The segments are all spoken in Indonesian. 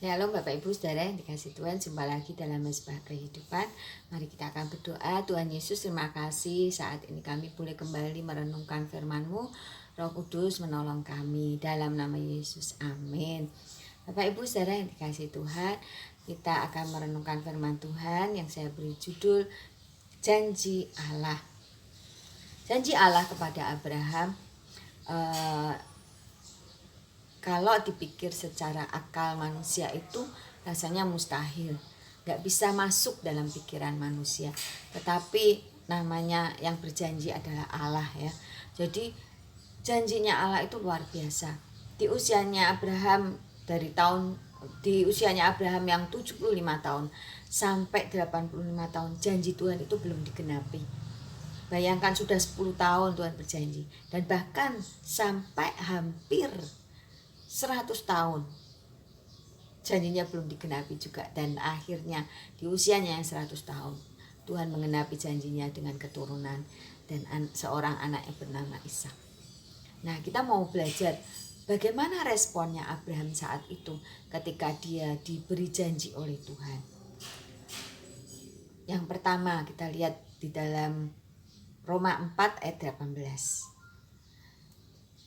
Halo Bapak Ibu Saudara yang dikasih Tuhan, jumpa lagi dalam Mezbah Kehidupan. Mari kita akan berdoa. Tuhan Yesus, terima kasih saat ini kami boleh kembali merenungkan firman-Mu. Roh Kudus menolong kami dalam nama Yesus. Amin. Bapak Ibu Saudara yang dikasih Tuhan, kita akan merenungkan firman Tuhan yang saya beri judul Janji Allah. Janji Allah kepada Abraham, kalau dipikir secara akal manusia itu rasanya mustahil, gak bisa masuk dalam pikiran manusia. Tetapi namanya yang berjanji adalah Allah ya. Jadi janjinya Allah itu luar biasa. Di usianya Abraham yang 75 tahun sampai 85 tahun janji Tuhan itu belum digenapi. Bayangkan sudah 10 tahun Tuhan berjanji, dan bahkan sampai hampir 100 tahun janjinya belum digenapi juga. Dan akhirnya di usianya yang 100 tahun Tuhan mengenapi janjinya dengan keturunan dan seorang anak yang bernama Ishak. Nah, kita mau belajar bagaimana responnya Abraham saat itu ketika dia diberi janji oleh Tuhan. Yang pertama kita lihat di dalam Roma 4 ayat 18.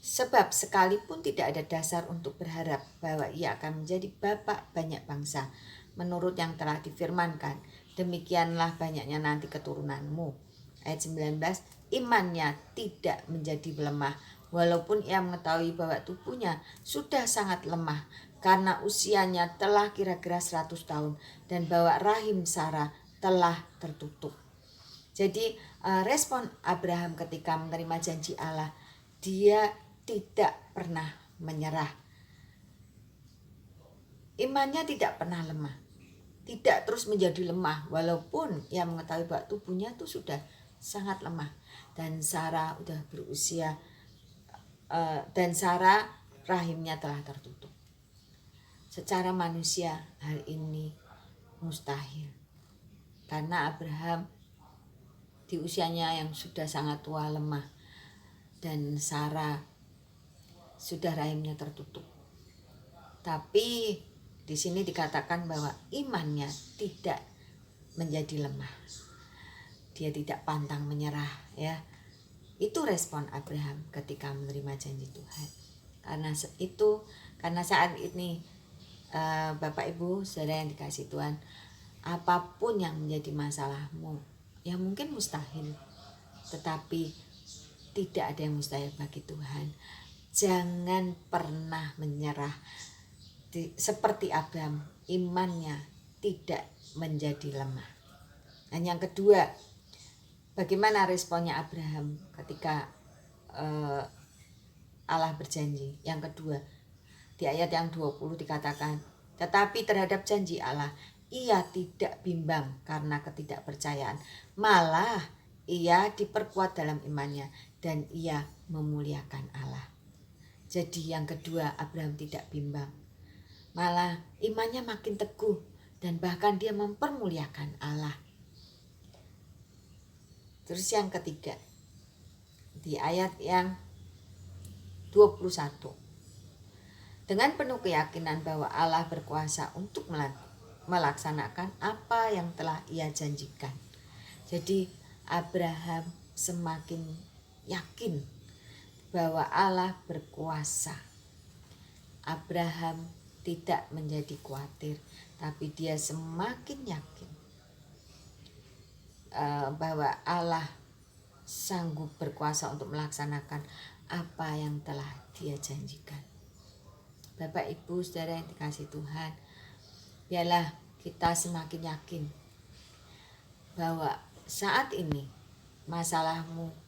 Sebab sekalipun tidak ada dasar untuk berharap bahwa ia akan menjadi bapa banyak bangsa, menurut yang telah difirmankan, demikianlah banyaknya nanti keturunanmu. Ayat 19, imannya tidak menjadi lemah, walaupun ia mengetahui bahwa tubuhnya sudah sangat lemah, karena usianya telah kira-kira 100 tahun, dan bahwa rahim Sarah telah tertutup. Jadi respon Abraham ketika menerima janji Allah, dia tidak pernah menyerah. Imannya tidak pernah lemah, tidak terus menjadi lemah, walaupun ia mengetahui bahwa tubuhnya itu sudah sangat lemah. Dan Sarah sudah berusia, dan Sarah rahimnya telah tertutup. Secara manusia hal ini mustahil, karena Abraham di usianya yang sudah sangat tua lemah, dan Sarah sudah rahimnya tertutup. Tapi di sini dikatakan bahwa imannya tidak menjadi lemah. Dia tidak pantang menyerah ya. Itu respon Abraham ketika menerima janji Tuhan. Karena saat ini Bapak Ibu Saudara yang dikasih Tuhan, apapun yang menjadi masalahmu, ya mungkin mustahil, tetapi tidak ada yang mustahil bagi Tuhan. Jangan pernah menyerah. Seperti Abraham, imannya tidak menjadi lemah. Dan yang kedua, bagaimana responnya Abraham ketika Allah berjanji? Yang kedua, di ayat yang 20 dikatakan, tetapi terhadap janji Allah, ia tidak bimbang karena ketidakpercayaan. Malah ia diperkuat dalam imannya, dan ia memuliakan Allah. Jadi yang kedua, Abraham tidak bimbang, malah imannya makin teguh, dan bahkan dia mempermuliakan Allah. Terus yang ketiga, di ayat yang 21, dengan penuh keyakinan bahwa Allah berkuasa untuk melaksanakan apa yang telah ia janjikan. Jadi Abraham semakin yakin bahwa Allah berkuasa. Abraham tidak menjadi khawatir, tapi dia semakin yakin bahwa Allah sanggup berkuasa untuk melaksanakan apa yang telah dia janjikan. Bapak Ibu Saudara yang dikasih Tuhan, biarlah kita semakin yakin bahwa saat ini masalahmu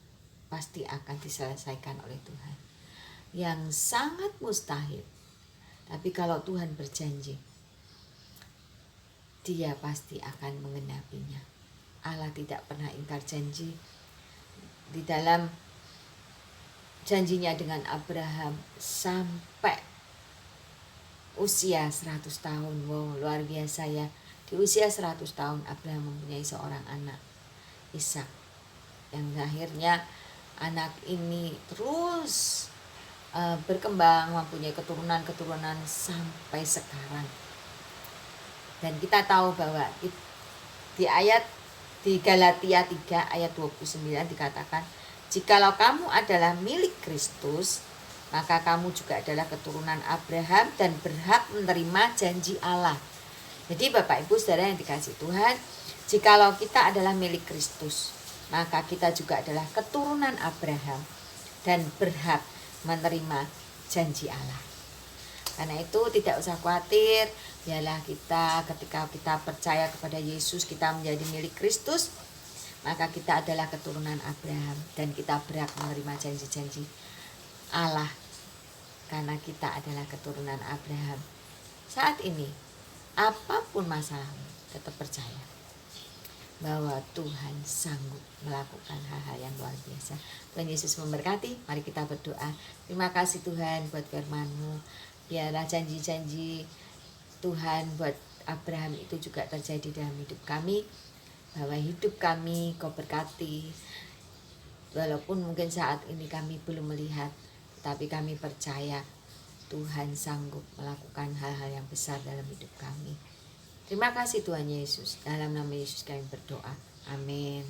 pasti akan diselesaikan oleh Tuhan. Yang sangat mustahil, tapi kalau Tuhan berjanji, Dia pasti akan mengenapinya. Allah tidak pernah ingkar janji. Di dalam janjinya dengan Abraham sampai usia 100 tahun. Wow, luar biasa ya. Di usia 100 tahun Abraham mempunyai seorang anak, Ishak, yang akhirnya anak ini terus berkembang, mempunyai keturunan sampai sekarang. Dan kita tahu bahwa di Galatia 3 ayat 29 dikatakan, jikalau kamu adalah milik Kristus, maka kamu juga adalah keturunan Abraham dan berhak menerima janji Allah. Jadi Bapak Ibu Saudara yang dikasihi Tuhan, jikalau kita adalah milik Kristus, maka kita juga adalah keturunan Abraham dan berhak menerima janji Allah. Karena itu tidak usah khawatir, biarlah kita ketika kita percaya kepada Yesus, kita menjadi milik Kristus, maka kita adalah keturunan Abraham dan kita berhak menerima janji-janji Allah karena kita adalah keturunan Abraham. Saat ini, apapun masalahmu, tetap percaya bahwa Tuhan sanggup melakukan hal-hal yang luar biasa. Tuhan Yesus memberkati. Mari kita berdoa. Terima kasih Tuhan buat firman-Mu. Biarlah janji-janji Tuhan buat Abraham itu juga terjadi dalam hidup kami. Bahwa hidup kami Kau berkati. Walaupun mungkin saat ini kami belum melihat, tetapi kami percaya Tuhan sanggup melakukan hal-hal yang besar dalam hidup kami. Terima kasih Tuhan Yesus. Dalam nama Yesus kami berdoa. Amin.